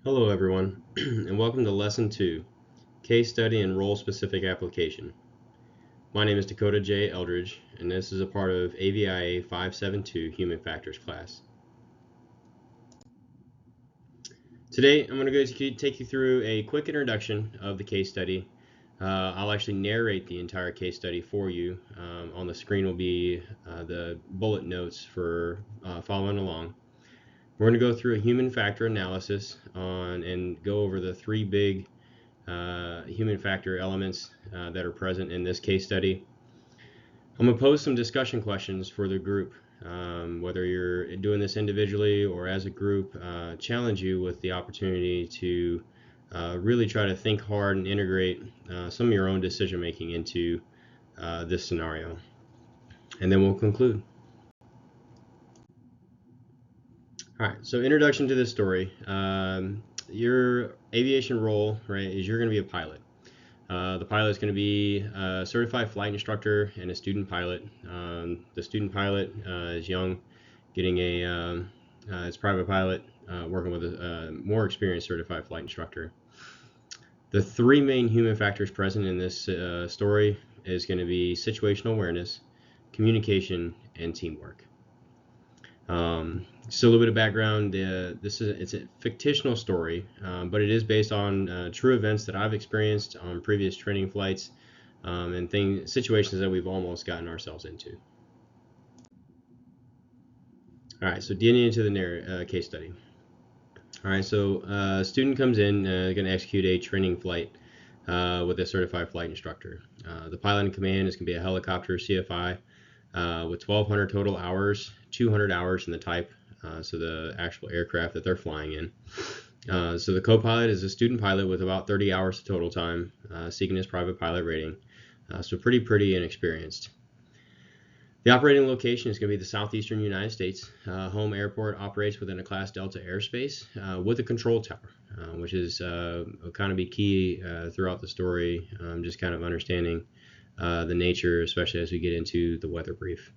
Hello everyone, and welcome to Lesson 2, Case Study and Role-Specific Application. My name is Dakota J. Eldridge, and this is a part of AVIA 572 Human Factors class. Today, I'm going to take you through a quick introduction of the case study. I'll actually narrate the entire case study for you. On the screen will be the bullet notes for following along. We're going to go through a human factor analysis and go over the three big human factor elements that are present in this case study. I'm going to pose some discussion questions for the group. Whether you're doing this individually or as a group, challenge you with the opportunity to really try to think hard and integrate some of your own decision making into this scenario. And then we'll conclude. All right, so introduction to this story. Your aviation role, right, is you're going to be a pilot. The pilot is going to be a certified flight instructor and a student pilot. The student pilot is young, getting his private pilot, working with a more experienced certified flight instructor. The three main human factors present in this story is going to be situational awareness, communication, and teamwork. So a little bit of background. It's a fictional story, but it is based on true events that I've experienced on previous training flights and situations that we've almost gotten ourselves into. All right, so getting into the case study. All right, so a student comes in, going to execute a training flight with a certified flight instructor. The pilot in command is going to be a helicopter CFI with 1,200 total hours, 200 hours in the type. So the actual aircraft that they're flying in. So the co-pilot is a student pilot with about 30 hours of total time, seeking his private pilot rating. So pretty inexperienced. The operating location is going to be the southeastern United States. Home airport operates within a Class Delta airspace with a control tower, which is kind of be key throughout the story, just kind of understanding the nature, especially as we get into the weather brief.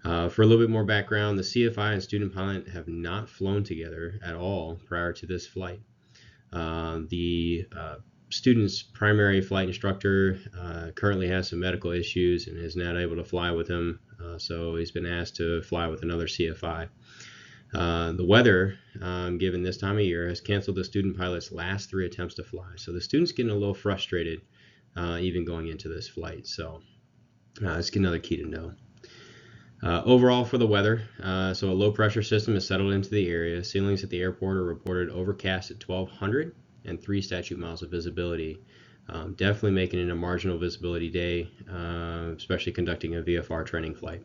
For a little bit more background, the CFI and student pilot have not flown together at all prior to this flight. The student's primary flight instructor currently has some medical issues and is not able to fly with him, so he's been asked to fly with another CFI. The weather, given this time of year, has canceled the student pilot's last 3 attempts to fly, so the student's getting a little frustrated even going into this flight. So that's another key to know. Overall for the weather, so a low pressure system is settled into the area. Ceilings at the airport are reported overcast at 1,200 and 3 statute miles of visibility. Definitely making it a marginal visibility day, especially conducting a VFR training flight.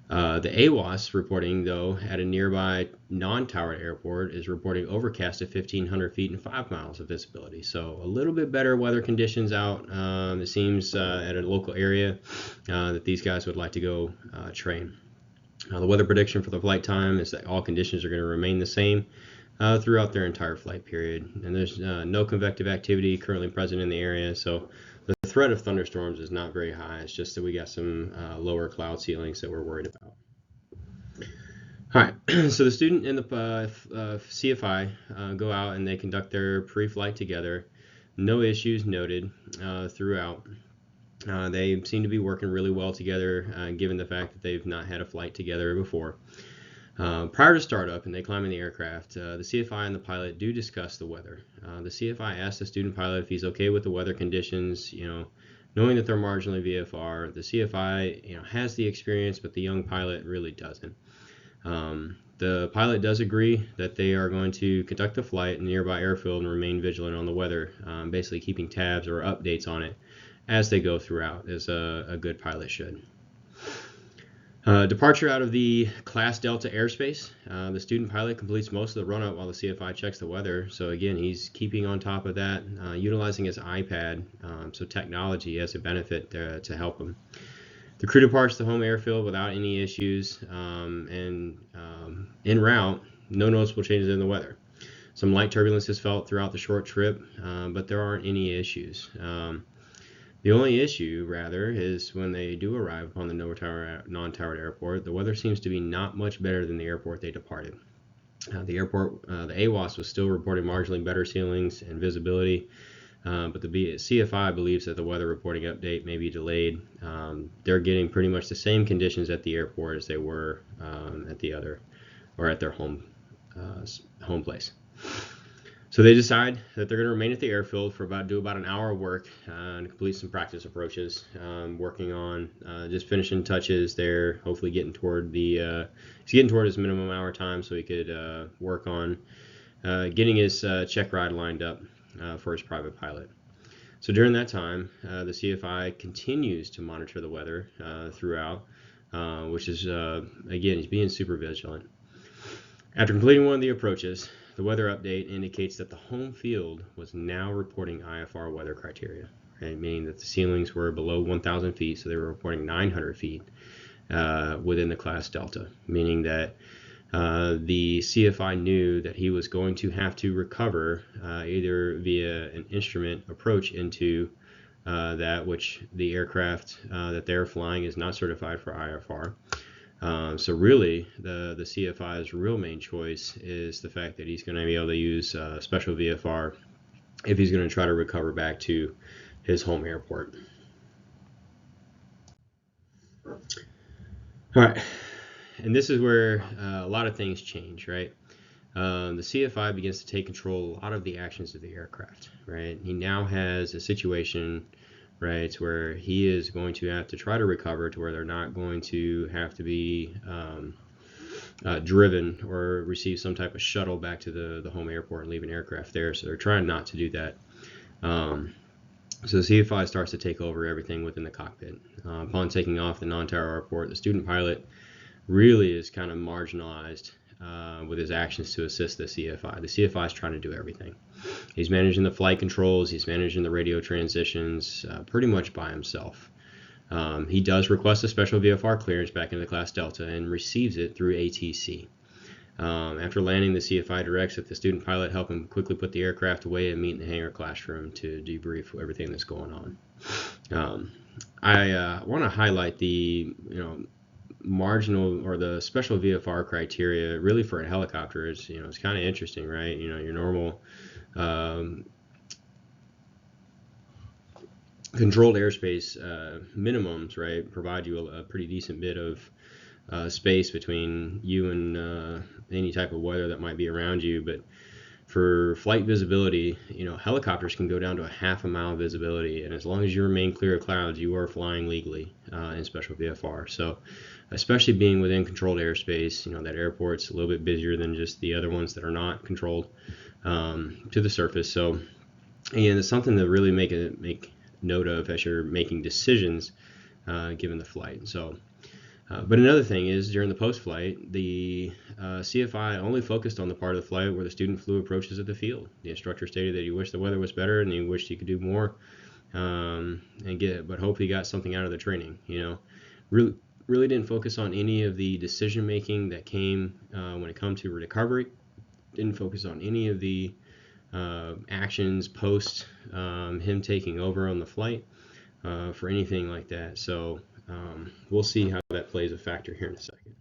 The AWOS reporting, though, at a nearby non-towered airport is reporting overcast at 1,500 feet and 5 miles of visibility. So a little bit better weather conditions out, it seems, at a local area that these guys would like to go train. The weather prediction for the flight time is that all conditions are going to remain the same throughout their entire flight period. And there's no convective activity currently present in the area, so the threat of thunderstorms is not very high. It's just that we got some lower cloud ceilings that we're worried about. All right, so the student and the CFI go out and they conduct their pre-flight together. No issues noted throughout. They seem to be working really well together, given the fact that they've not had a flight together before. Prior to startup and they climb in the aircraft, the CFI and the pilot do discuss the weather. The CFI asks the student pilot if he's okay with the weather conditions, knowing that they're marginally VFR. The CFI, has the experience, but the young pilot really doesn't. The pilot does agree that they are going to conduct the flight in the nearby airfield and remain vigilant on the weather, basically keeping tabs or updates on it as they go throughout, as a good pilot should. Departure out of the Class Delta airspace. The student pilot completes most of the run-up while the CFI checks the weather. So again, he's keeping on top of that, utilizing his iPad. So technology has a benefit to help him. The crew departs the home airfield without any issues, and en route, no noticeable changes in the weather. Some light turbulence is felt throughout the short trip, but there aren't any issues. The only issue, rather, is when they do arrive upon the non-towered airport, the weather seems to be not much better than the airport they departed. The airport, the AWOS was still reporting marginally better ceilings and visibility, but the CFI believes that the weather reporting update may be delayed. They're getting pretty much the same conditions at the airport as they were at the other, or at their home place. So they decide that they're going to remain at the airfield for do about an hour of work and complete some practice approaches, working on just finishing touches there, hopefully getting toward he's getting toward his minimum hour time so he could work on getting his check ride lined up for his private pilot. So during that time, the CFI continues to monitor the weather throughout, which is, again, he's being super vigilant. After completing one of the approaches, the weather update indicates that the home field was now reporting IFR weather criteria, right? Meaning that the ceilings were below 1,000 feet, so they were reporting 900 feet within the class Delta, meaning that the CFI knew that he was going to have to recover either via an instrument approach into that which the aircraft that they're flying is not certified for IFR. So really, the CFI's real main choice is the fact that he's going to be able to use special VFR if he's going to try to recover back to his home airport. All right, and this is where a lot of things change, right? The CFI begins to take control of a lot of the actions of the aircraft, right? He now has a situation, right, where he is going to have to try to recover to where they're not going to have to be driven or receive some type of shuttle back to the home airport and leave an aircraft there. So they're trying not to do that. So the CFI starts to take over everything within the cockpit. Upon taking off the non-tower airport, the student pilot really is kind of marginalized with his actions to assist the CFI. The CFI is trying to do everything. He's managing the flight controls, he's managing the radio transitions pretty much by himself. He does request a special VFR clearance back into class Delta and receives it through ATC. After landing, the CFI directs that the student pilot help him quickly put the aircraft away and meet in the hangar classroom to debrief everything that's going on. I want to highlight the marginal or the special VFR criteria really for a helicopter is, it's kind of interesting, right? Your normal controlled airspace minimums, right, provide you a pretty decent bit of space between you and any type of weather that might be around you. But for flight visibility, helicopters can go down to a half a mile visibility, and as long as you remain clear of clouds, you are flying legally in special VFR. So especially being within controlled airspace, that airport's a little bit busier than just the other ones that are not controlled to the surface. So again, it's something to really make note of as you're making decisions given the flight. So but another thing is, during the post-flight, the CFI only focused on the part of the flight where the student flew approaches of the field. The instructor stated that he wished the weather was better and he wished he could do more, but hope he got something out of the training. Really didn't focus on any of the decision making that came when it comes to recovery. Didn't focus on any of the actions post him taking over on the flight for anything like that. So we'll see how that plays a factor here in a second.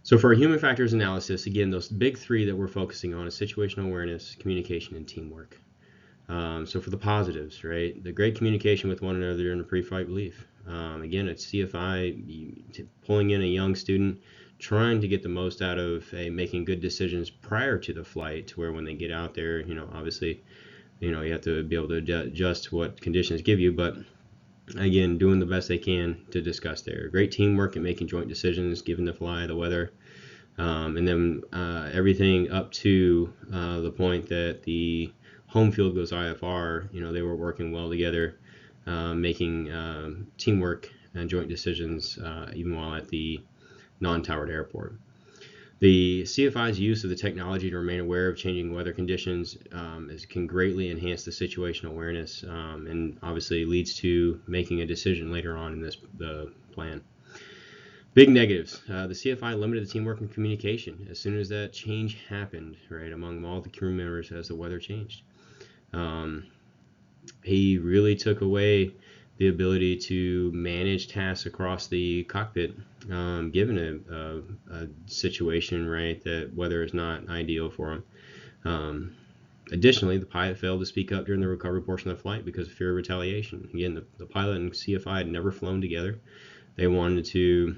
So for our human factors analysis, again, those big three that we're focusing on is situational awareness, communication, and teamwork. So for the positives, right, the great communication with one another in a pre-flight brief. Again, it's CFI pulling in a young student, trying to get the most out of making good decisions prior to the flight, to where when they get out there, obviously, you have to be able to adjust what conditions give you, but again, doing the best they can to discuss there. Great teamwork and making joint decisions given the fly, the weather, and then everything up to the point that the home field goes IFR. They were working well together, making teamwork and joint decisions even while at the non-towered airport. The CFI's use of the technology to remain aware of changing weather conditions can greatly enhance the situational awareness and obviously leads to making a decision later on in the plan. Big negatives. The CFI limited the teamwork and communication as soon as that change happened, right, among all the crew members as the weather changed. He really took away the ability to manage tasks across the cockpit, given a situation, right, that weather is not ideal for them. Additionally, the pilot failed to speak up during the recovery portion of the flight because of fear of retaliation. Again, the pilot and CFI had never flown together. They wanted to,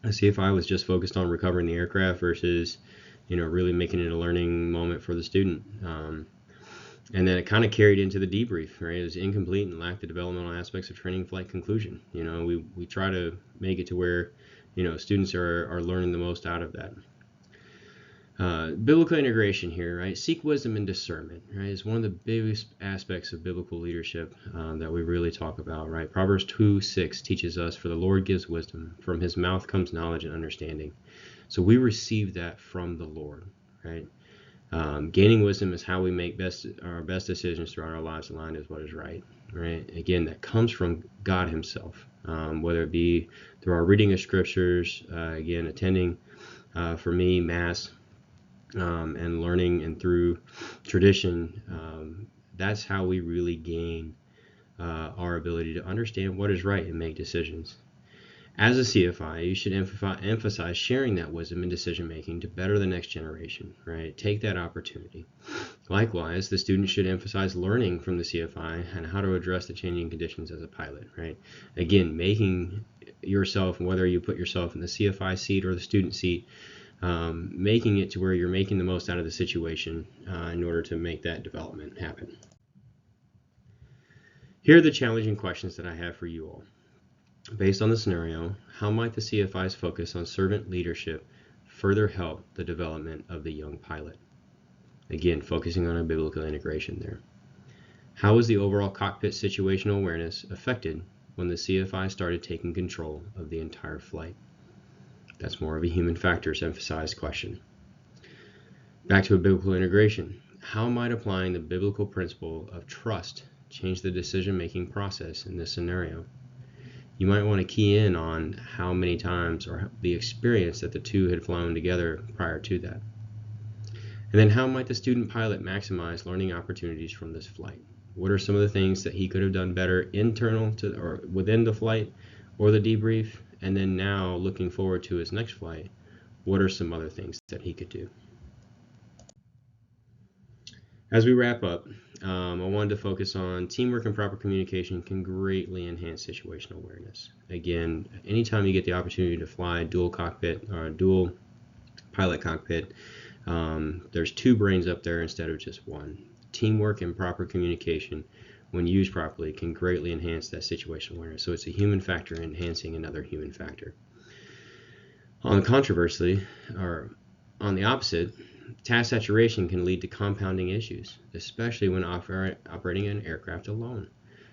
the CFI was just focused on recovering the aircraft versus, really making it a learning moment for the student. And then it kind of carried into the debrief, right? It was incomplete and lacked the developmental aspects of training flight conclusion. We try to make it to where, students are learning the most out of that. Biblical integration here, right? Seek wisdom and discernment, right? Is one of the biggest aspects of biblical leadership that we really talk about, right? Proverbs 2:6 teaches us, "For the Lord gives wisdom; from his mouth comes knowledge and understanding." So we receive that from the Lord, right? Gaining wisdom is how we make our best decisions throughout our lives aligned with what is right, right? Again, that comes from God himself, whether it be through our reading of scriptures, again, attending, for me, Mass, and learning, and through tradition. That's how we really gain our ability to understand what is right and make decisions. As a CFI, you should emphasize sharing that wisdom in decision making to better the next generation, right? Take that opportunity. Likewise, the student should emphasize learning from the CFI and how to address the changing conditions as a pilot, right? Again, making yourself, whether you put yourself in the CFI seat or the student seat, making it to where you're making the most out of the situation in order to make that development happen. Here are the challenging questions that I have for you all. Based on the scenario, how might the CFI's focus on servant leadership further help the development of the young pilot? Again, focusing on a biblical integration there. How was the overall cockpit situational awareness affected when the CFI started taking control of the entire flight? That's more of a human factors emphasized question. Back to a biblical integration. How might applying the biblical principle of trust change the decision-making process in this scenario? You might want to key in on how many times or the experience that the two had flown together prior to that. And then how might the student pilot maximize learning opportunities from this flight? What are some of the things that he could have done better internal to or within the flight or the debrief? And then now looking forward to his next flight, what are some other things that he could do? As we wrap up, I wanted to focus on teamwork and proper communication can greatly enhance situational awareness. Again, anytime you get the opportunity to fly dual cockpit or a dual pilot cockpit, there's two brains up there instead of just one. Teamwork and proper communication, when used properly, can greatly enhance that situational awareness. So it's a human factor enhancing another human factor. On the opposite, task saturation can lead to compounding issues, especially when operating an aircraft alone.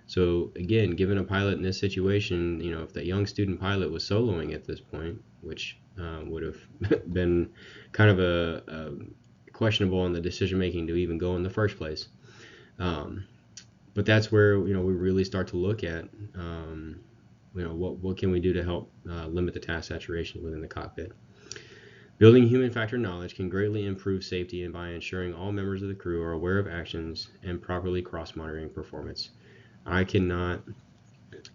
So again, given a pilot in this situation, if that young student pilot was soloing at this point, which would have been kind of a questionable in the decision making to even go in the first place. But that's where we really start to look at what can we do to help limit the task saturation within the cockpit. Building human factor knowledge can greatly improve safety and by ensuring all members of the crew are aware of actions and properly cross-monitoring performance. I cannot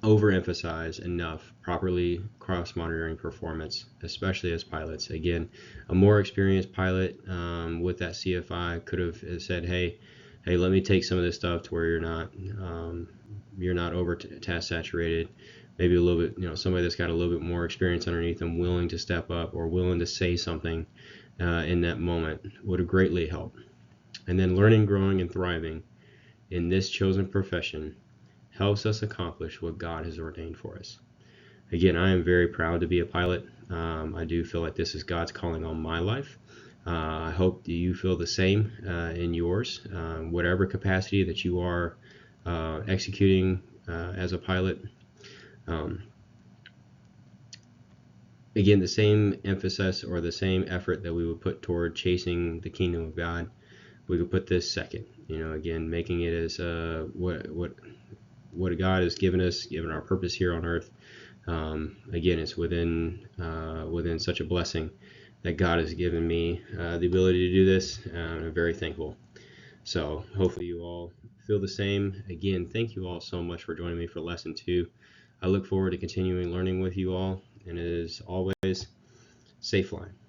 overemphasize enough properly cross-monitoring performance, especially as pilots. Again, a more experienced pilot with that CFI could have said, hey, let me take some of this stuff to where you're not over task saturated. Maybe a little bit, somebody that's got a little bit more experience underneath them, willing to step up or willing to say something in that moment would have greatly helped. And then learning, growing, and thriving in this chosen profession helps us accomplish what God has ordained for us. Again, I am very proud to be a pilot. I do feel like this is God's calling on my life. I hope that you feel the same in yours, whatever capacity that you are executing as a pilot. Again, the same emphasis or the same effort that we would put toward chasing the kingdom of God, we could put this second. Again, making it as what God has given us, given our purpose here on earth. Again, it's within such a blessing that God has given me the ability to do this. I'm very thankful. So hopefully you all feel the same. Again, thank you all so much for joining me for lesson 2. I look forward to continuing learning with you all, and as always, safe flying.